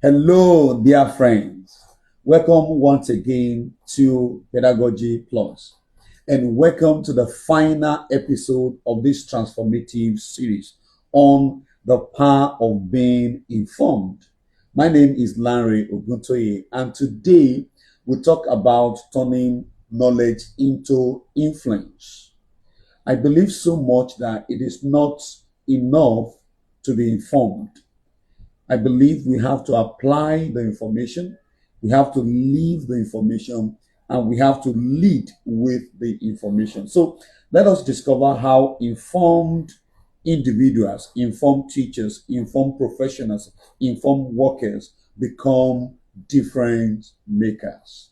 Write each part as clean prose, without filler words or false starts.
Hello, dear friends. Welcome once again to Pedagogy Plus, and welcome to the final episode of this transformative series on the power of being informed. My name is Larry Oguntoye, and today we talk about turning knowledge into influence. I believe so much that it is not enough to be informed. I believe we have to apply the information, we have to live the information, and we have to lead with the information. So let us discover how informed individuals, informed teachers, informed professionals, informed workers become difference makers.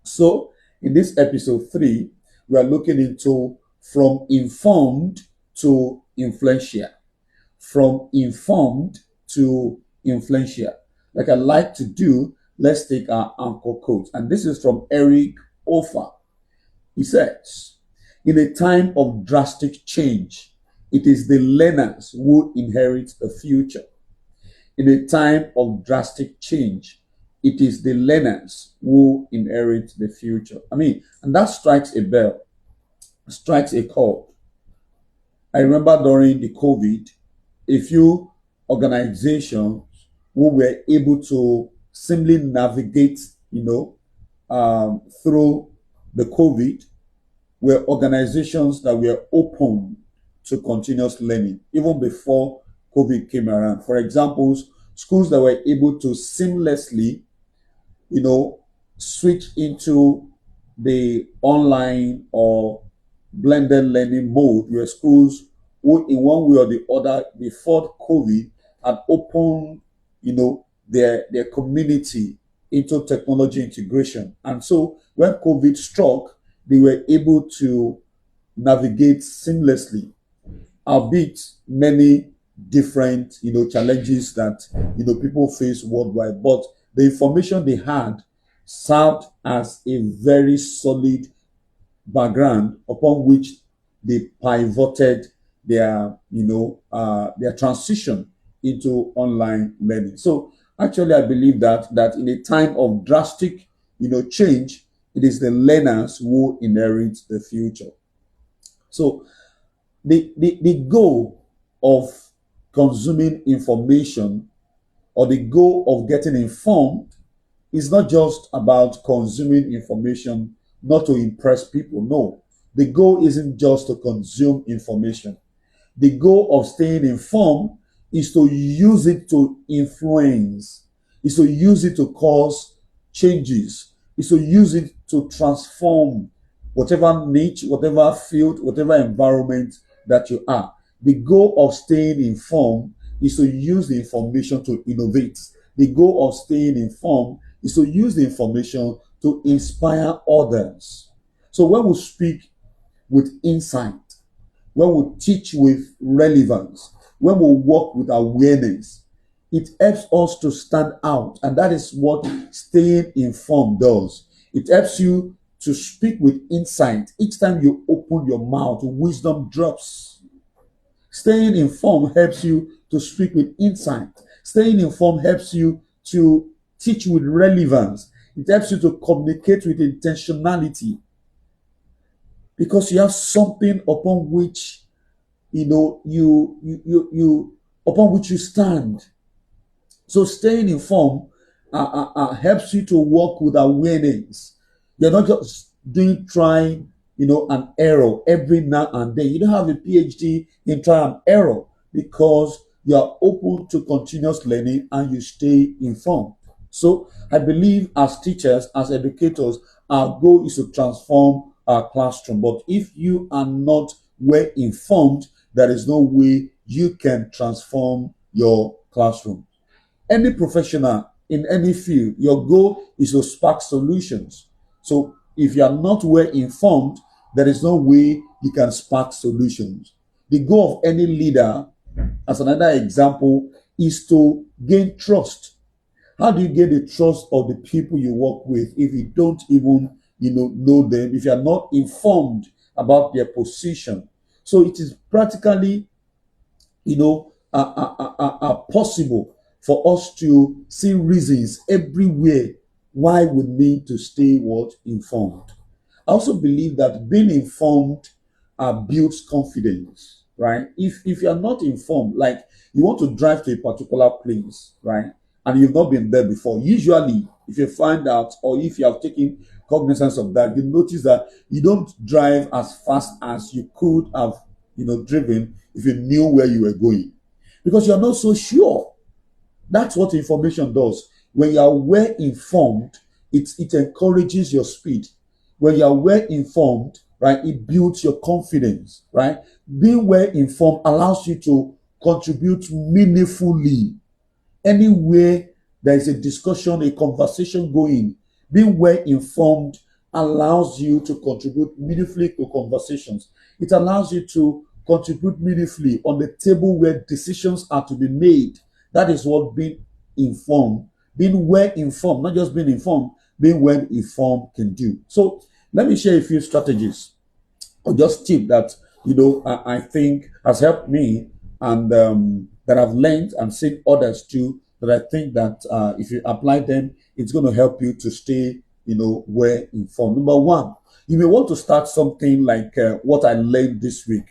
So in this episode 3, we are looking into from informed to influential, from informed to influential. Like I like to do, let's take our anchor quote. And this is from Eric Hoffer. He says, in a time of drastic change, it is the learners who inherit the future. In a time of drastic change, it is the learners who inherit the future. And that strikes a bell, strikes a chord. I remember during the COVID, a few organizations who were able to simply navigate, through the COVID were organizations that were open to continuous learning even before COVID came around. For example, schools that were able to seamlessly, switch into the online or blended learning mode were schools who, in one way or the other, before COVID, had opened, their community into technology integration. And so when COVID struck, they were able to navigate seamlessly, albeit many different, challenges that, people face worldwide. But the information they had served as a very solid background upon which they pivoted their transition into online learning. So actually, I believe that in a time of drastic, change, it is the learners who inherit the future. So the goal of consuming information or the goal of getting informed is not just about consuming information not to impress people. No, the goal isn't just to consume information. The goal of staying informed is to use it to influence, is to use it to cause changes, is to use it to transform whatever niche, whatever field, whatever environment that you are. The goal of staying informed is to use the information to innovate. The goal of staying informed is to use the information to inspire others. So when we speak with insight, when we teach with relevance, when we work with awareness, it helps us to stand out. And that is what staying informed does. It helps you to speak with insight. Each time you open your mouth, wisdom drops. Staying informed helps you to speak with insight. Staying informed helps you to teach with relevance. It helps you to communicate with intentionality because you have something upon which you upon which you stand. So staying informed helps you to work with awareness. You're not just trying an error every now and then. You don't have a PhD in trial and error because you are open to continuous learning and you stay informed. So I believe as teachers, as educators, our goal is to transform our classroom. But if you are not well informed, there is no way you can transform your classroom. Any professional in any field, your goal is to spark solutions. So if you are not well informed, there is no way you can spark solutions. The goal of any leader, as another example, is to gain trust. How do you gain the trust of the people you work with if you don't even know them, if you are not informed about their position? So it is practically possible for us to see reasons everywhere why we need to stay what informed. I also believe that being informed builds confidence, right? If you are not informed, like you want to drive to a particular place, right, and you've not been there before, usually if you find out or if you have taken cognizance of that, you notice that you don't drive as fast as you could have, driven if you knew where you were going, because you're not so sure. That's what information does. When you are well informed, it encourages your speed. When you are well informed, right, it builds your confidence, right? Being well informed allows you to contribute meaningfully anywhere there is a discussion, a conversation going. Being well informed allows you to contribute meaningfully to conversations. It allows you to contribute meaningfully on the table where decisions are to be made. That is what being well informed, not just being informed, being well informed can do. So let me share a few strategies or just tip that I think has helped me, and that I've learned and seen others too, that I think that if you apply them, it's going to help you to stay well informed. Number one, you may want to start something like what I learned this week.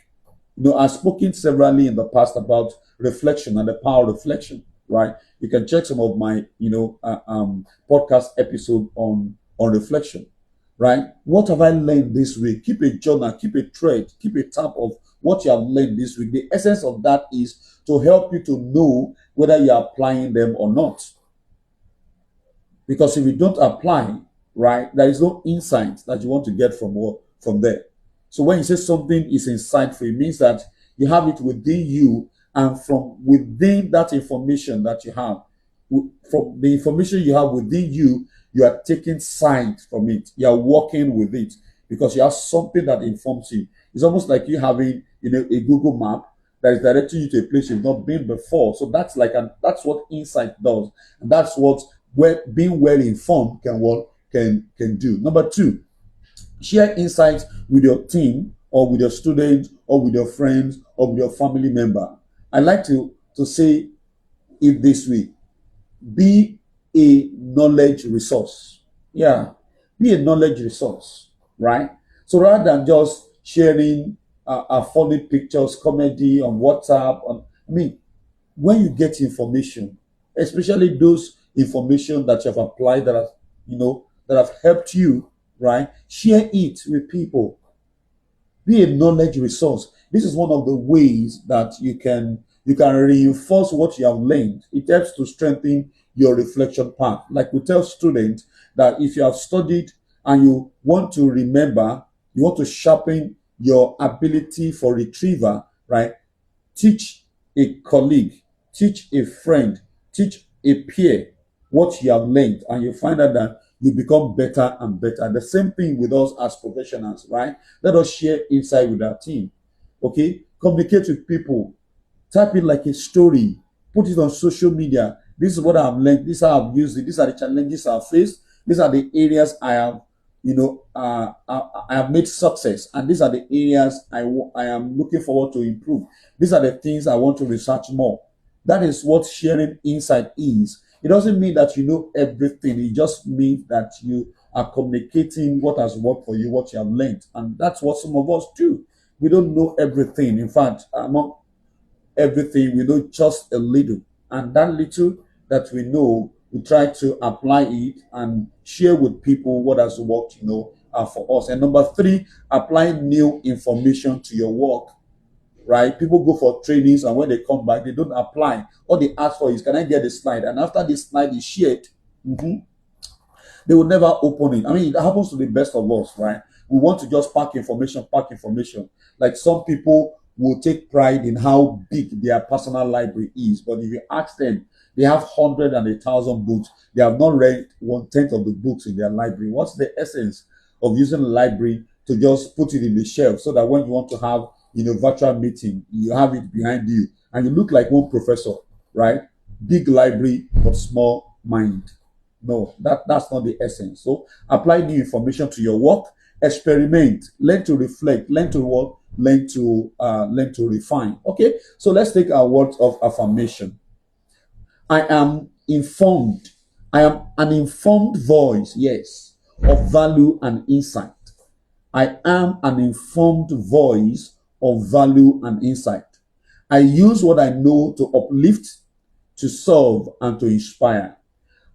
I've spoken severally in the past about reflection and the power of reflection, right? You can check some of my podcast episode on reflection, right? What have I learned this week? Keep a journal, keep a thread, keep a tab of what you have learned this week. The essence of that is to help you to know whether you're applying them or not. Because if you don't apply, right, there is no insight that you want to get from there. So when you say something is insightful, it means that you have it within you, and from within that information that you have, from the information you have within you, you are taking sight from it. You are working with it because you have something that informs you. It's almost like you having, a Google map that is directing you to a place you've not been before. So that's that's what insight does, and that's what being well informed can do. Number two, share insights with your team or with your students or with your friends or with your family member. I like to say it this way: be a knowledge resource. Yeah, be a knowledge resource, right? So rather than just sharing funny pictures, comedy on WhatsApp, when you get information, especially those information that you have applied that have helped you, right? Share it with people. Be a knowledge resource. This is one of the ways that you can reinforce what you have learned. It helps to strengthen your reflection path. Like we tell students that if you have studied and you want to remember, you want to sharpen your ability for retrieval, right? Teach a colleague, teach a friend, teach a peer what you have learned, and you find out that you become better and better. The same thing with us as professionals, right? Let us share insight with our team. Okay? Communicate with people. Type it like a story. Put it on social media. This is what I've learned. This is how I've used it. These are the challenges I've faced. These are the areas I have, I have made success, and these are the areas I am looking forward to improve. These are the things I want to research more. That is what sharing insight is. It doesn't mean that you know everything. It just means that you are communicating what has worked for you, what you have learned, and that's what some of us do. We don't know everything. In fact, among everything, we know just a little. And that little that we know, we try to apply it and share with people what has worked, for us. And number three, apply new information to your work, right? People go for trainings, and when they come back, they don't apply. All they ask for is, can I get the slide? And after this slide is shared, they will never open it. It happens to the best of us, right? We want to just pack information. Like some people will take pride in how big their personal library is. But if you ask them, they have 100 and 1,000 books. They have not read 1/10 of the books in their library. What's the essence of using a library to just put it in the shelf so that when you want to have virtual meeting, you have it behind you and you look like one professor, right? Big library but small mind. No, that's not the essence. So apply new information to your work, experiment, learn to reflect, learn to work, learn to refine. Okay, so let's take our words of affirmation. I am informed. I am an informed voice, yes, of value and insight. I am an informed voice of value and insight. I use what I know to uplift, to serve, and to inspire.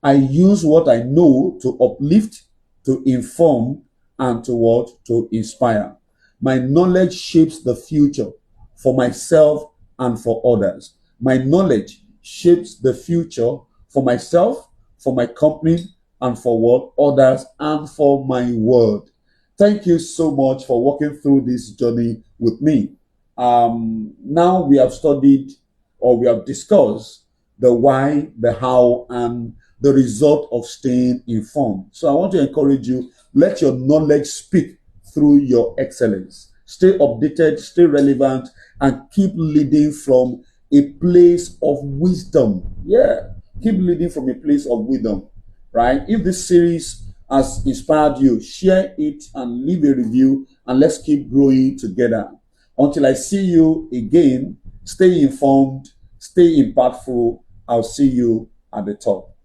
I use what I know to uplift, to inform, and to what? To inspire. My knowledge shapes the future for myself and for others. My knowledge shapes the future for myself, for my company, and for what? Others, and for my world. Thank you so much for walking through this journey with me. Now we have studied, or we have discussed, the why, the how, and the result of staying informed. So I want to encourage you, let your knowledge speak through your excellence. Stay updated, stay relevant, and keep leading from a place of wisdom. Yeah, keep leading from a place of wisdom, right? If this series has inspired you, share it and leave a review, and let's keep growing together. Until I see you again, stay informed, stay impactful. I'll see you at the top.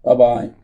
Bye bye.